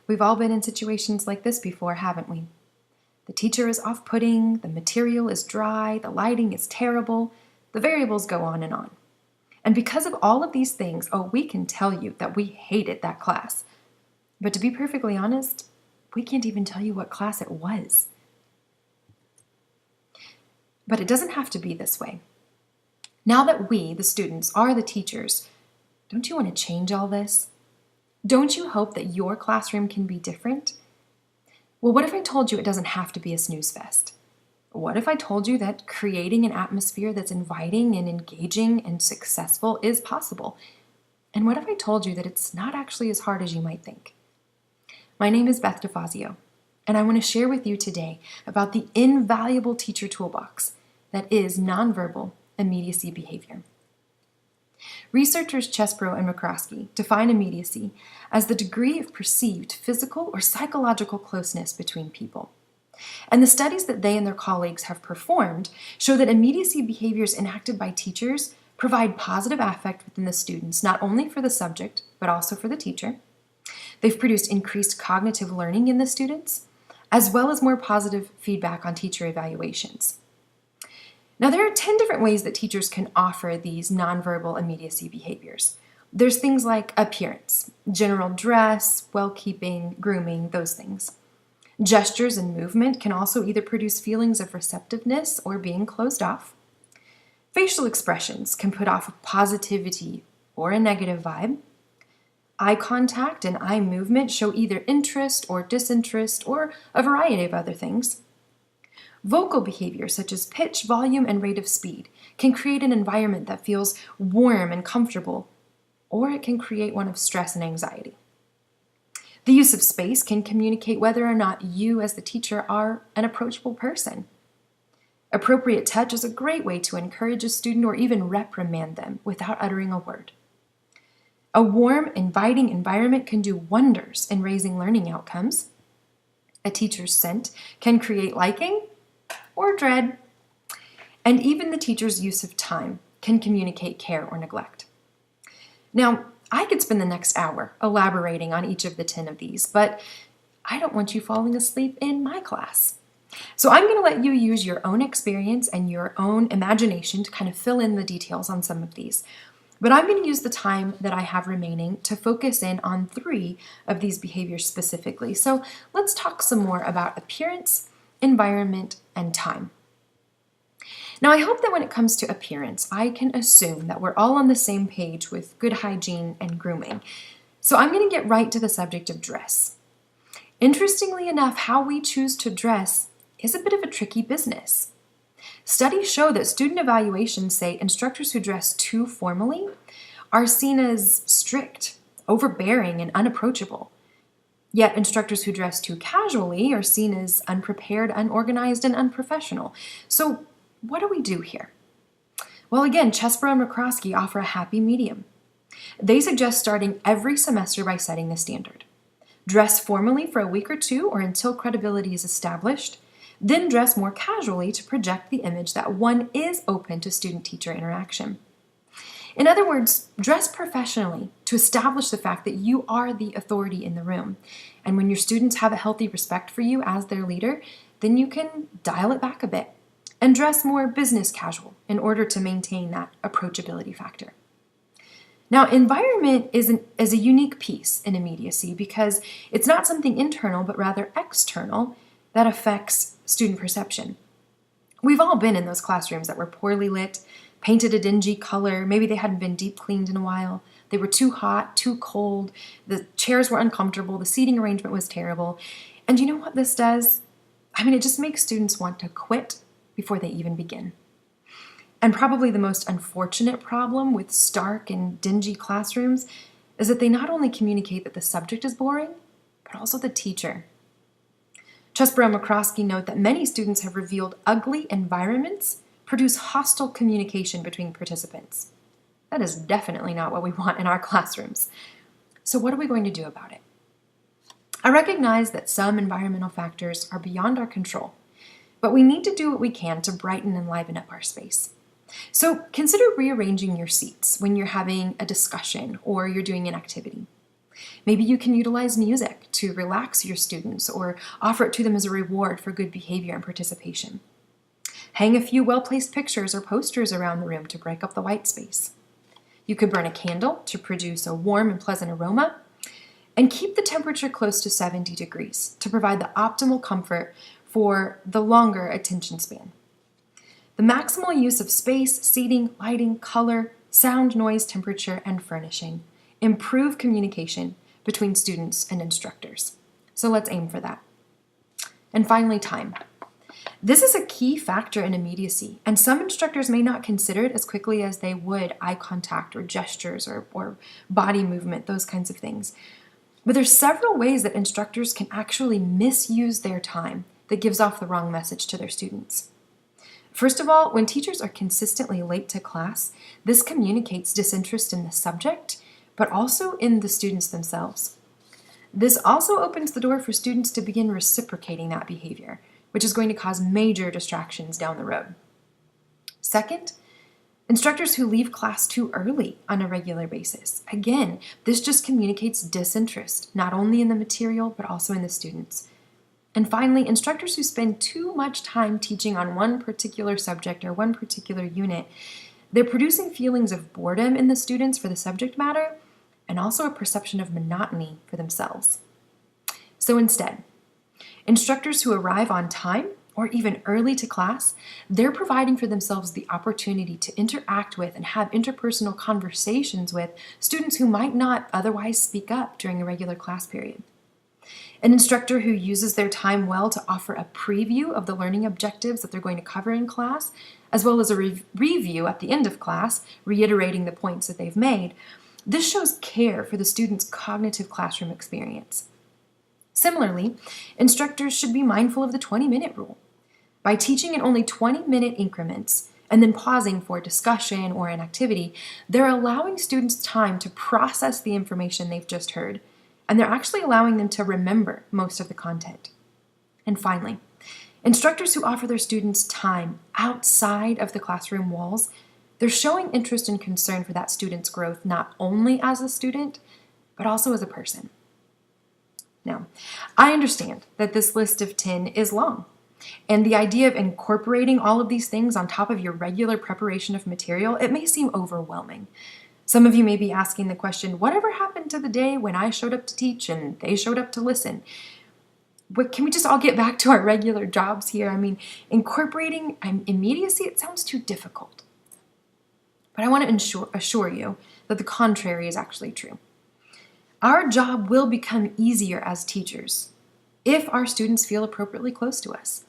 We've all been in situations like this before, haven't we? The teacher is off-putting, the material is dry, the lighting is terrible, the variables go on. And because of all of these things, we can tell you that we hated that class. But to be perfectly honest, we can't even tell you what class it was. But it doesn't have to be this way. Now that we, the students, are the teachers, don't you want to change all this? Don't you hope that your classroom can be different? Well, what if I told you it doesn't have to be a snooze fest? What if I told you that creating an atmosphere that's inviting and engaging and successful is possible? And what if I told you that it's not actually as hard as you might think? My name is Beth DeFazio, and I want to share with you today about the invaluable teacher toolbox that is nonverbal immediacy behavior. Researchers Chesbrough and McCroskey define immediacy as the degree of perceived physical or psychological closeness between people. And the studies that they and their colleagues have performed show that immediacy behaviors enacted by teachers provide positive affect within the students, not only for the subject, but also for the teacher. They've produced increased cognitive learning in the students, as well as more positive feedback on teacher evaluations. Now, there are 10 different ways that teachers can offer these nonverbal immediacy behaviors. There's things like appearance, general dress, well-keeping, grooming, those things. Gestures and movement can also either produce feelings of receptiveness or being closed off. Facial expressions can put off positivity or a negative vibe. Eye contact and eye movement show either interest or disinterest or a variety of other things. Vocal behavior, such as pitch, volume, and rate of speed, can create an environment that feels warm and comfortable, or it can create one of stress and anxiety. The use of space can communicate whether or not you, as the teacher, are an approachable person. Appropriate touch is a great way to encourage a student or even reprimand them without uttering a word. A warm, inviting environment can do wonders in raising learning outcomes. A teacher's scent can create liking or dread. And even the teacher's use of time can communicate care or neglect. Now, I could spend the next hour elaborating on each of the 10 of these, but I don't want you falling asleep in my class. So I'm going to let you use your own experience and your own imagination to kind of fill in the details on some of these. But I'm going to use the time that I have remaining to focus in on 3 of these behaviors specifically. So let's talk some more about appearance, environment, and time. Now, I hope that when it comes to appearance, I can assume that we're all on the same page with good hygiene and grooming. So I'm going to get right to the subject of dress. Interestingly enough, how we choose to dress is a bit of a tricky business. Studies show that student evaluations say instructors who dress too formally are seen as strict, overbearing, and unapproachable. Yet instructors who dress too casually are seen as unprepared, unorganized, and unprofessional. So what do we do here? Well, again, Chesbrough and McCroskey offer a happy medium. They suggest starting every semester by setting the standard. Dress formally for a week or 2 or until credibility is established, then dress more casually to project the image that one is open to student-teacher interaction. In other words, dress professionally to establish the fact that you are the authority in the room. And when your students have a healthy respect for you as their leader, then you can dial it back a bit and dress more business casual in order to maintain that approachability factor. Now, environment is a unique piece in immediacy because it's not something internal, but rather external that affects student perception. We've all been in those classrooms that were poorly lit, painted a dingy color, maybe they hadn't been deep cleaned in a while, they were too hot, too cold, the chairs were uncomfortable, the seating arrangement was terrible. And you know what this does? It just makes students want to quit before they even begin. And probably the most unfortunate problem with stark and dingy classrooms is that they not only communicate that the subject is boring, but also the teacher. Chesbrough and McCroskey note that many students have revealed ugly environments produce hostile communication between participants. That is definitely not what we want in our classrooms. So what are we going to do about it? I recognize that some environmental factors are beyond our control, but we need to do what we can to brighten and liven up our space. So consider rearranging your seats when you're having a discussion or you're doing an activity. Maybe you can utilize music to relax your students or offer it to them as a reward for good behavior and participation. Hang a few well-placed pictures or posters around the room to break up the white space. You could burn a candle to produce a warm and pleasant aroma, and keep the temperature close to 70 degrees to provide the optimal comfort for the longer attention span. The maximal use of space, seating, lighting, color, sound, noise, temperature, and furnishing improve communication between students and instructors. So let's aim for that. And finally, time. This is a key factor in immediacy, and some instructors may not consider it as quickly as they would eye contact or gestures or body movement, those kinds of things. But there's several ways that instructors can actually misuse their time that gives off the wrong message to their students. First of all, when teachers are consistently late to class, this communicates disinterest in the subject, but also in the students themselves. This also opens the door for students to begin reciprocating that behavior, which is going to cause major distractions down the road. Second, instructors who leave class too early on a regular basis. Again, this just communicates disinterest, not only in the material, but also in the students. And finally, instructors who spend too much time teaching on one particular subject or one particular unit, they're producing feelings of boredom in the students for the subject matter, and also a perception of monotony for themselves. So instead, instructors who arrive on time or even early to class, they're providing for themselves the opportunity to interact with and have interpersonal conversations with students who might not otherwise speak up during a regular class period. An instructor who uses their time well to offer a preview of the learning objectives that they're going to cover in class, as well as a review at the end of class, reiterating the points that they've made, this shows care for the student's cognitive classroom experience. Similarly, instructors should be mindful of the 20-minute rule. By teaching in only 20-minute increments and then pausing for discussion or an activity, they're allowing students time to process the information they've just heard, and they're actually allowing them to remember most of the content. And finally, instructors who offer their students time outside of the classroom walls, they're showing interest and concern for that student's growth not only as a student, but also as a person. Now, I understand that this list of 10 is long, and the idea of incorporating all of these things on top of your regular preparation of material, it may seem overwhelming. Some of you may be asking the question, whatever happened to the day when I showed up to teach and they showed up to listen? Can we just all get back to our regular jobs here? I mean, incorporating immediacy, it sounds too difficult. But I want to assure you that the contrary is actually true. Our job will become easier as teachers if our students feel appropriately close to us.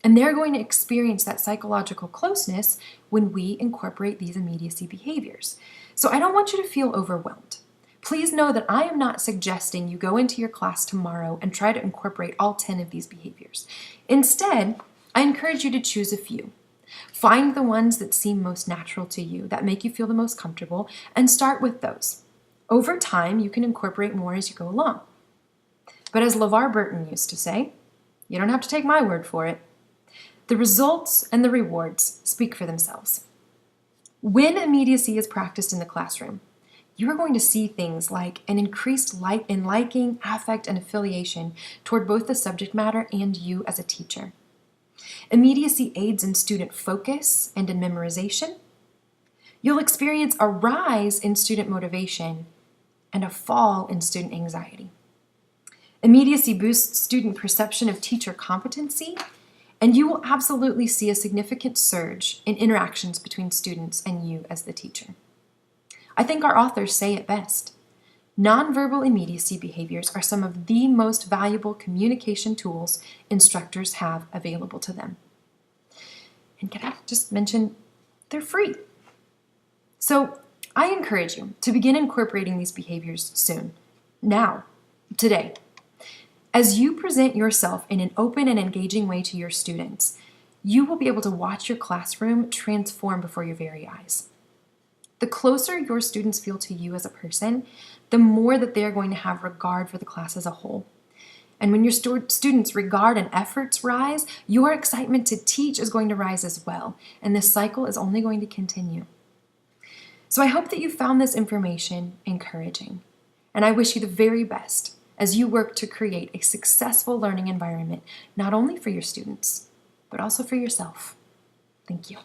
And they're going to experience that psychological closeness when we incorporate these immediacy behaviors. So I don't want you to feel overwhelmed. Please know that I am not suggesting you go into your class tomorrow and try to incorporate all 10 of these behaviors. Instead, I encourage you to choose a few. Find the ones that seem most natural to you, that make you feel the most comfortable, and start with those. Over time, you can incorporate more as you go along. But as LeVar Burton used to say, you don't have to take my word for it. The results and the rewards speak for themselves. When immediacy is practiced in the classroom, you are going to see things like an increased liking, affect, and affiliation toward both the subject matter and you as a teacher. Immediacy aids in student focus and in memorization. You'll experience a rise in student motivation and a fall in student anxiety. Immediacy boosts student perception of teacher competency, and you will absolutely see a significant surge in interactions between students and you as the teacher. I think our authors say it best. Nonverbal immediacy behaviors are some of the most valuable communication tools instructors have available to them. And can I just mention, they're free. So I encourage you to begin incorporating these behaviors soon, now, today. As you present yourself in an open and engaging way to your students, you will be able to watch your classroom transform before your very eyes. The closer your students feel to you as a person, the more that they're going to have regard for the class as a whole. And when your students' regard and efforts rise, your excitement to teach is going to rise as well, and this cycle is only going to continue. So I hope that you found this information encouraging. and I wish you the very best as you work to create a successful learning environment, not only for your students, but also for yourself. Thank you.